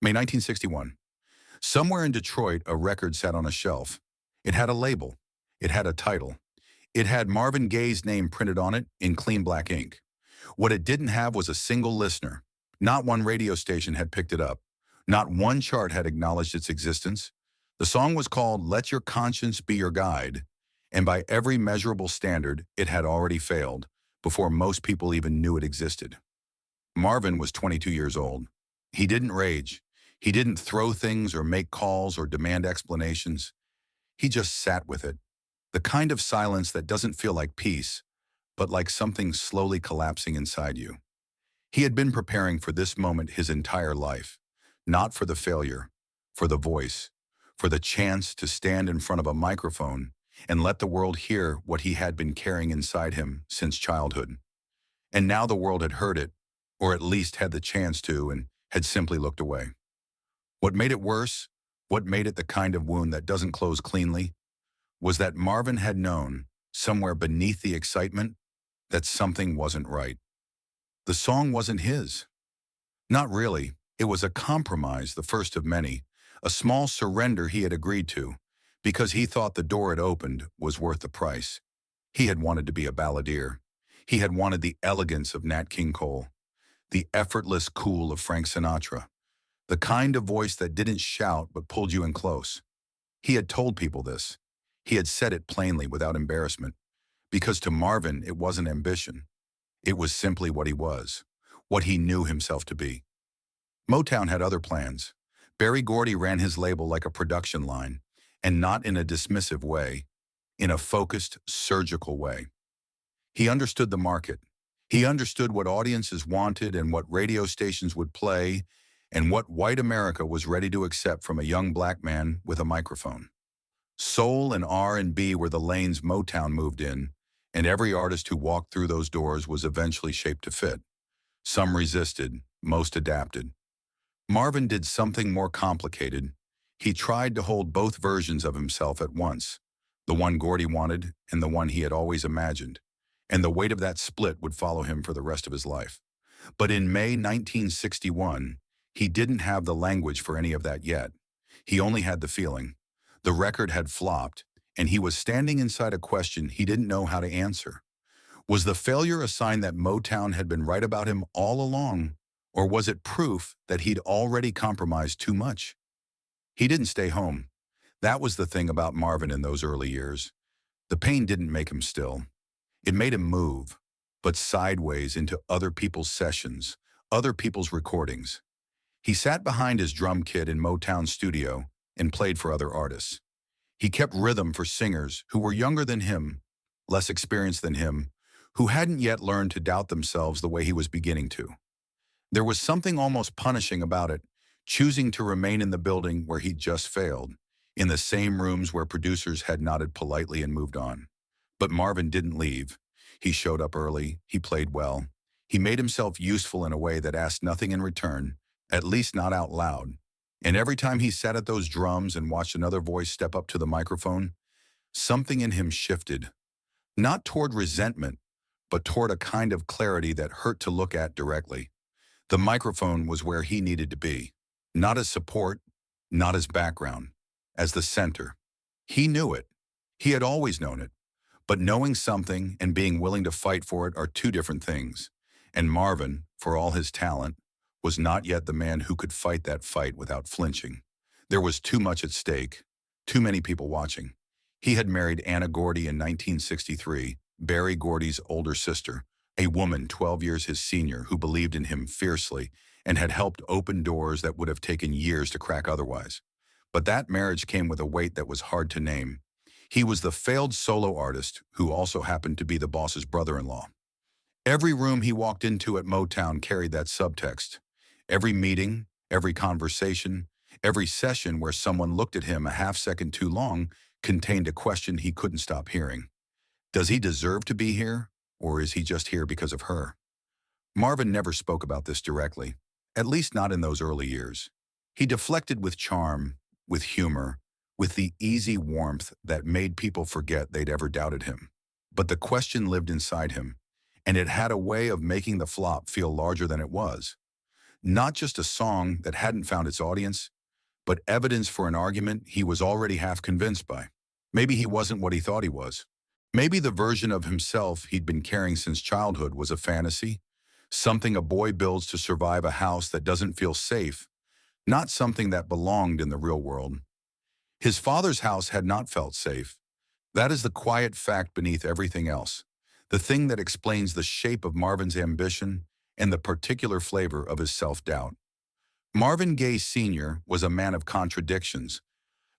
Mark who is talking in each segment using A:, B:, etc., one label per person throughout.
A: May 1961. Somewhere in Detroit, a record sat on a shelf. It had a label. It had a title. It had Marvin Gaye's name printed on it in clean black ink. What it didn't have was a single listener. Not one radio station had picked it up. Not one chart had acknowledged its existence. The song was called Let Your Conscience Be Your Guide, and by every measurable standard, it had already failed before most people even knew it existed. Marvin was 22 years old. He didn't rage. He didn't throw things or make calls or demand explanations. He just sat with it. The kind of silence that doesn't feel like peace, but like something slowly collapsing inside you. He had been preparing for this moment his entire life, not for the failure, for the voice, for the chance to stand in front of a microphone and let the world hear what he had been carrying inside him since childhood. And now the world had heard it, or at least had the chance to, and had simply looked away. What made it worse, what made it the kind of wound that doesn't close cleanly, was that Marvin had known, somewhere beneath the excitement, that something wasn't right. The song wasn't his. Not really. It was a compromise, the first of many, a small surrender he had agreed to, because he thought the door it opened was worth the price. He had wanted to be a balladeer. He had wanted the elegance of Nat King Cole, the effortless cool of Frank Sinatra, the kind of voice that didn't shout but pulled you in close. He had told people this. He had said it plainly without embarrassment, because to Marvin it wasn't ambition. It was simply what he was, what he knew himself to be. Motown had other plans. Berry Gordy ran his label like a production line, and not in a dismissive way, in a focused, surgical way. He understood the market. He understood what audiences wanted and what radio stations would play, and what white America was ready to accept from a young black man with a microphone. Soul and R&B were the lanes Motown moved in, and every artist who walked through those doors was eventually shaped to fit. Some resisted, most adapted. Marvin did something more complicated. He tried to hold both versions of himself at once, the one Gordy wanted and the one he had always imagined, and the weight of that split would follow him for the rest of his life. But in May 1961, he didn't have the language for any of that yet. He only had the feeling. The record had flopped, and he was standing inside a question he didn't know how to answer. Was the failure a sign that Motown had been right about him all along, or was it proof that he'd already compromised too much? He didn't stay home. That was the thing about Marvin in those early years. The pain didn't make him still. It made him move, but sideways into other people's sessions, other people's recordings. He sat behind his drum kit in Motown's studio and played for other artists. He kept rhythm for singers who were younger than him, less experienced than him, who hadn't yet learned to doubt themselves the way he was beginning to. There was something almost punishing about it, choosing to remain in the building where he'd just failed, in the same rooms where producers had nodded politely and moved on. But Marvin didn't leave. He showed up early. He played well. He made himself useful in a way that asked nothing in return, at least not out loud. And every time he sat at those drums and watched another voice step up to the microphone, something in him shifted. Not toward resentment, but toward a kind of clarity that hurt to look at directly. The microphone was where he needed to be. Not as support, not as background, as the center. He knew it. He had always known it. But knowing something and being willing to fight for it are two different things. And Marvin, for all his talent, was not yet the man who could fight that fight without flinching. There was too much at stake, too many people watching. He had married Anna Gordy in 1963, Berry Gordy's older sister, a woman 12 years his senior who believed in him fiercely and had helped open doors that would have taken years to crack otherwise. But that marriage came with a weight that was hard to name. He was the failed solo artist who also happened to be the boss's brother-in-law. Every room he walked into at Motown carried that subtext. Every meeting, every conversation, every session where someone looked at him a half-second too long contained a question he couldn't stop hearing. Does he deserve to be here, or is he just here because of her? Marvin never spoke about this directly, at least not in those early years. He deflected with charm, with humor, with the easy warmth that made people forget they'd ever doubted him. But the question lived inside him, and it had a way of making the flop feel larger than it was. Not just a song that hadn't found its audience, but evidence for an argument he was already half convinced by. Maybe he wasn't what he thought he was. Maybe the version of himself he'd been carrying since childhood was a fantasy, something a boy builds to survive a house that doesn't feel safe, not something that belonged in the real world. His father's house had not felt safe. That is the quiet fact beneath everything else, the thing that explains the shape of Marvin's ambition and the particular flavor of his self-doubt. Marvin Gaye Sr. was a man of contradictions,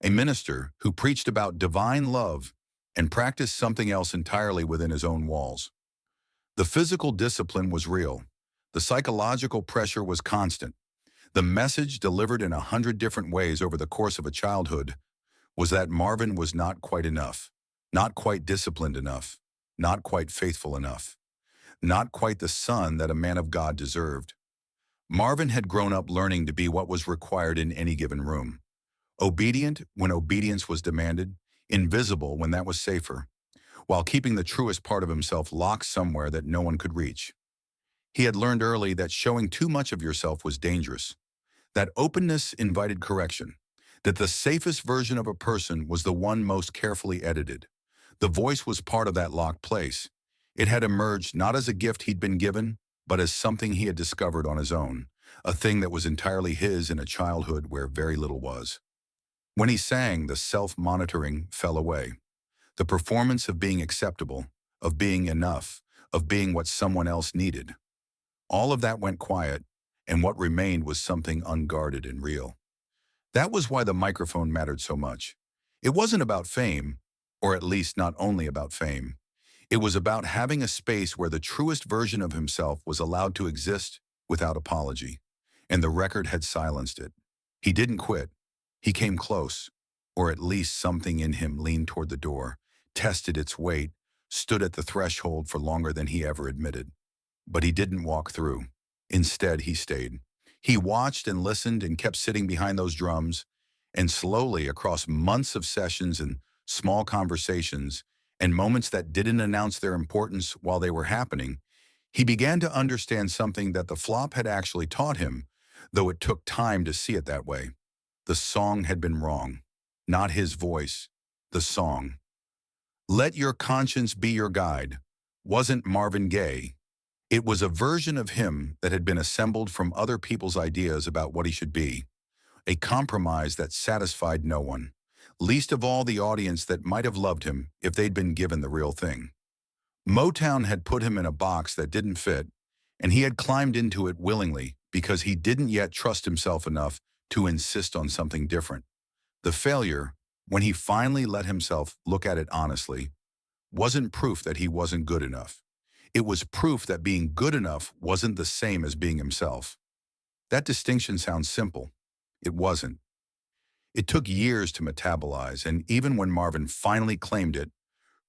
A: a minister who preached about divine love and practiced something else entirely within his own walls. The physical discipline was real. The psychological pressure was constant. The message, delivered in 100 different ways over the course of a childhood, was that Marvin was not quite enough, not quite disciplined enough, not quite faithful enough, not quite the son that a man of God deserved. Marvin had grown up learning to be what was required in any given room. Obedient when obedience was demanded, invisible when that was safer, while keeping the truest part of himself locked somewhere that no one could reach. He had learned early that showing too much of yourself was dangerous, that openness invited correction, that the safest version of a person was the one most carefully edited. The voice was part of that locked place. It had emerged not as a gift he'd been given, but as something he had discovered on his own, a thing that was entirely his in a childhood where very little was. When he sang, the self-monitoring fell away. The performance of being acceptable, of being enough, of being what someone else needed. All of that went quiet, and what remained was something unguarded and real. That was why the microphone mattered so much. It wasn't about fame, or at least not only about fame. It was about having a space where the truest version of himself was allowed to exist without apology, and the record had silenced it. He didn't quit. He came close, or at least something in him leaned toward the door, tested its weight, stood at the threshold for longer than he ever admitted. But he didn't walk through. Instead, he stayed. He watched and listened and kept sitting behind those drums, and slowly, across months of sessions and small conversations, and moments that didn't announce their importance while they were happening, he began to understand something that the flop had actually taught him, though it took time to see it that way. The song had been wrong. Not his voice, the song. Let Your Conscience Be Your Guide wasn't Marvin Gaye. It was a version of him that had been assembled from other people's ideas about what he should be, a compromise that satisfied no one, least of all the audience that might have loved him if they'd been given the real thing. Motown had put him in a box that didn't fit, and he had climbed into it willingly because he didn't yet trust himself enough to insist on something different. The failure, when he finally let himself look at it honestly, wasn't proof that he wasn't good enough. It was proof that being good enough wasn't the same as being himself. That distinction sounds simple. It wasn't. It took years to metabolize, and even when Marvin finally claimed it,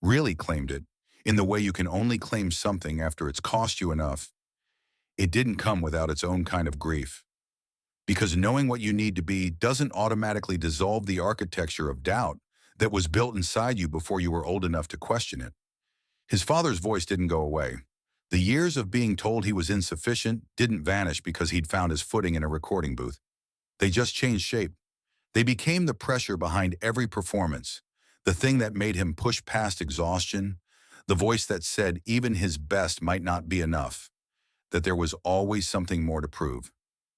A: really claimed it, in the way you can only claim something after it's cost you enough, it didn't come without its own kind of grief. Because knowing what you need to be doesn't automatically dissolve the architecture of doubt that was built inside you before you were old enough to question it. His father's voice didn't go away. The years of being told he was insufficient didn't vanish because he'd found his footing in a recording booth. They just changed shape. They became the pressure behind every performance, the thing that made him push past exhaustion, the voice that said even his best might not be enough, that there was always something more to prove.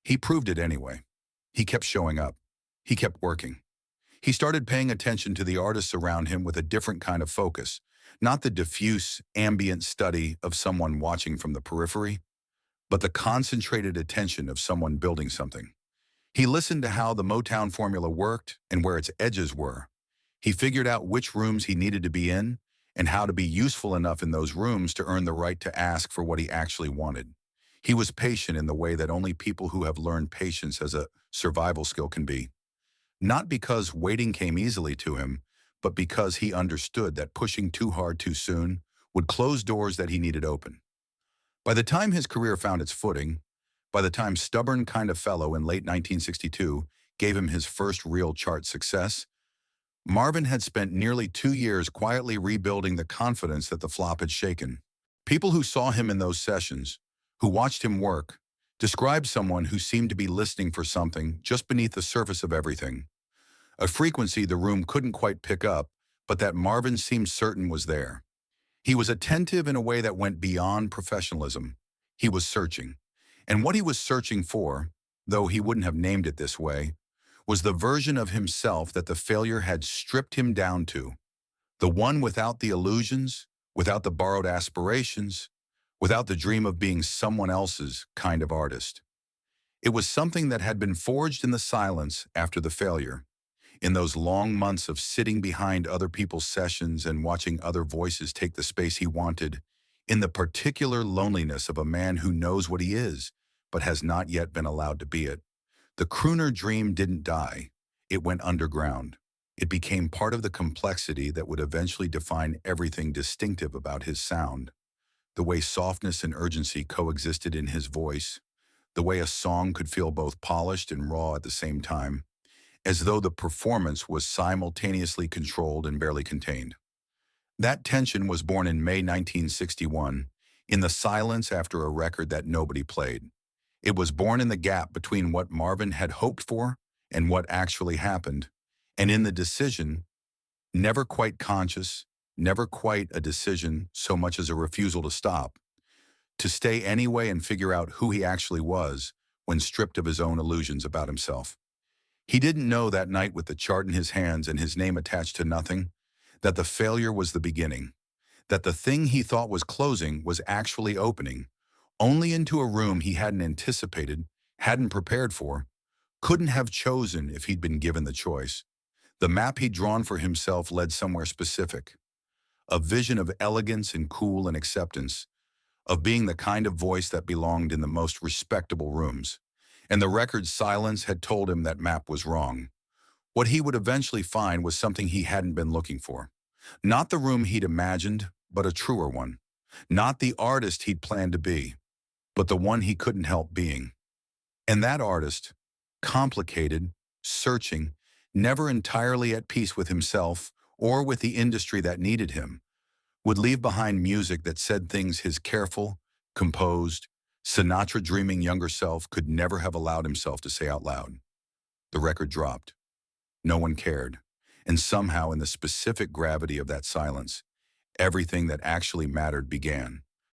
A: He proved it anyway. He kept showing up. He kept working. He started paying attention to the artists around him with a different kind of focus, not the diffuse, ambient study of someone watching from the periphery, but the concentrated attention of someone building something. He listened to how the Motown formula worked and where its edges were. He figured out which rooms he needed to be in and how to be useful enough in those rooms to earn the right to ask for what he actually wanted. He was patient in the way that only people who have learned patience as a survival skill can be. Not because waiting came easily to him, but because he understood that pushing too hard too soon would close doors that he needed open. By the time his career found its footing, by the time Stubborn Kind of Fellow in late 1962 gave him his first real chart success, Marvin had spent nearly 2 years quietly rebuilding the confidence that the flop had shaken. People who saw him in those sessions, who watched him work, Describe someone who seemed to be listening for something just beneath the surface of everything. A frequency the room couldn't quite pick up, but that Marvin seemed certain was there. He was attentive in a way that went beyond professionalism. He was searching. And what he was searching for, though he wouldn't have named it this way, was the version of himself that the failure had stripped him down to. The one without the illusions, without the borrowed aspirations, without the dream of being someone else's kind of artist. It was something that had been forged in the silence after the failure, in those long months of sitting behind other people's sessions and watching other voices take the space he wanted, in the particular loneliness of a man who knows what he is, but has not yet been allowed to be it. The crooner dream didn't die. It went underground. It became part of the complexity that would eventually define everything distinctive about his sound. The way softness and urgency coexisted in his voice, the way a song could feel both polished and raw at the same time, as though the performance was simultaneously controlled and barely contained. That tension was born in May 1961, in the silence after a record that nobody played. It was born in the gap between what Marvin had hoped for and what actually happened, and in the decision, never quite conscious, never quite a decision so much as a refusal to stop, to stay anyway and figure out who he actually was when stripped of his own illusions about himself. He didn't know that night with the chart in his hands and his name attached to nothing, that the failure was the beginning, that the thing he thought was closing was actually opening, only into a room he hadn't anticipated, hadn't prepared for, couldn't have chosen if he'd been given the choice. The map he'd drawn for himself led somewhere specific, a vision of elegance and cool and acceptance, of being the kind of voice that belonged in the most respectable rooms. And the record's silence had told him that map was wrong. What he would eventually find was something he hadn't been looking for. Not the room he'd imagined, but a truer one. Not the artist he'd planned to be, but the one he couldn't help being. And that artist, complicated, searching, never entirely at peace with himself or with the industry that needed him, would leave behind music that said things his careful, composed, Sinatra-dreaming younger self could never have allowed himself to say out loud. The record dropped. No one cared. And somehow in the specific gravity of that silence, everything that actually mattered began.